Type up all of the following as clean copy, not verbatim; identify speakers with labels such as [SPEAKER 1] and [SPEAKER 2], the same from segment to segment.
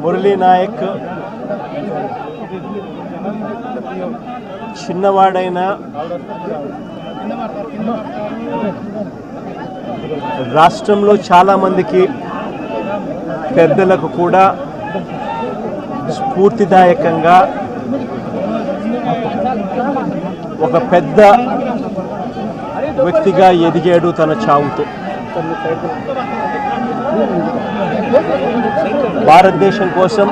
[SPEAKER 1] మురళీ నాయక్ చిన్నవాడైన రాష్ట్రంలో చాలామందికి పెద్దలకు కూడా స్ఫూర్తిదాయకంగా ఒక పెద్ద వ్యక్తిగా ఎదిగాడు తన చావుతో. భారతదేశం కోసం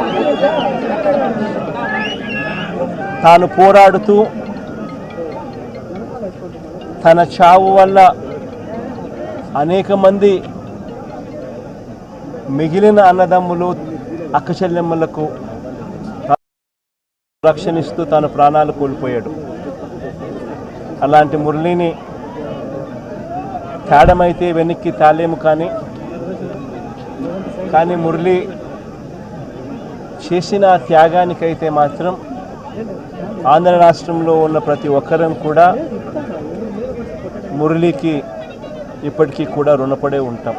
[SPEAKER 1] తాను పోరాడుతూ తన చావు వల్ల అనేక మంది మిగిలిన అన్నదమ్ములు అక్కచెల్లెమ్మలకు రక్షణిస్తూ తన ప్రాణాలు కోల్పోయాడు. అలాంటి మురళిని తేడమైతే వెనక్కి తాలేము, కానీ మురళి చేసిన త్యాగానికైతే మాత్రం ఆంధ్ర రాష్ట్రంలో ఉన్న ప్రతి ఒక్కరం కూడా మురళికి ఇప్పటికీ కూడా రుణపడే ఉంటాం.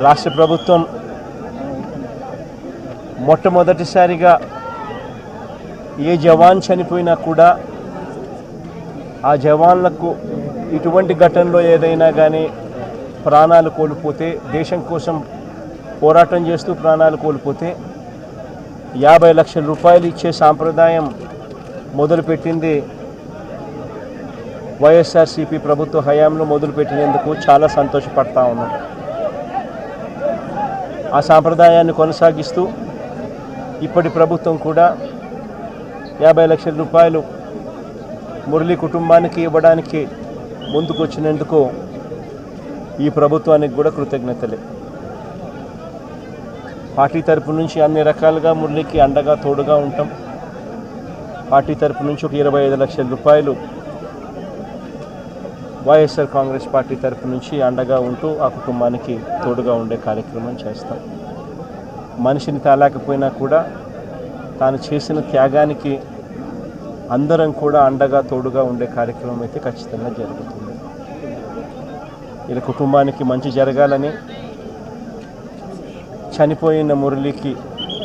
[SPEAKER 1] రాష్ట్ర ప్రభుత్వం మొట్టమొదటిసారిగా ఏ జవాన్ చనిపోయినా కూడా ఆ జవాన్లకు ఇటువంటి ఘటనలో ఏదైనా కానీ ప్రాణాలు కోల్పోతే, దేశం కోసం పోరాటం చేస్తూ ప్రాణాలు కోల్పోతే 50 లక్షల రూపాయలు ఇచ్చే సాంప్రదాయం మొదలుపెట్టింది వైఎస్ఆర్సీపీ ప్రభుత్వ హయాంలో మొదలుపెట్టినందుకు చాలా సంతోషపడతా ఉన్నాం. ఆ సాంప్రదాయాన్ని కొనసాగిస్తూ ఇప్పటి ప్రభుత్వం కూడా 50 లక్షల రూపాయలు మురళి కుటుంబానికి ఇవ్వడానికి ముందుకొచ్చినందుకు ఈ ప్రభుత్వానికి కూడా కృతజ్ఞతలే. పార్టీ తరపు నుంచి అన్ని రకాలుగా మురళికి అండగా తోడుగా ఉంటాం. పార్టీ తరపు నుంచి ఒక 25 లక్షల రూపాయలు వైఎస్ఆర్ కాంగ్రెస్ పార్టీ తరపు నుంచి అండగా ఉంటూ ఆ కుటుంబానికి తోడుగా ఉండే కార్యక్రమం చేస్తాం. మనిషిని తాలేకపోయినా కూడా తాను చేసిన త్యాగానికి అందరం కూడా అండగా తోడుగా ఉండే కార్యక్రమం అయితే ఖచ్చితంగా జరుగుతుంది. ఇలా కుటుంబానికి మంచి జరగాలని, చనిపోయిన మురళికి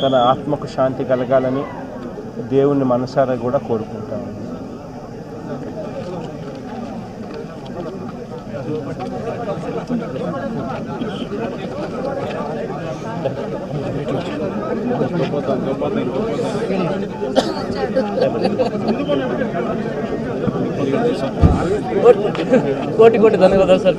[SPEAKER 1] తన ఆత్మకు శాంతి కలగాలని దేవుణ్ణి మనసారా కూడా కోరుకుంటాను.
[SPEAKER 2] కోటి కోటి ధన్యవాదాలు సార్.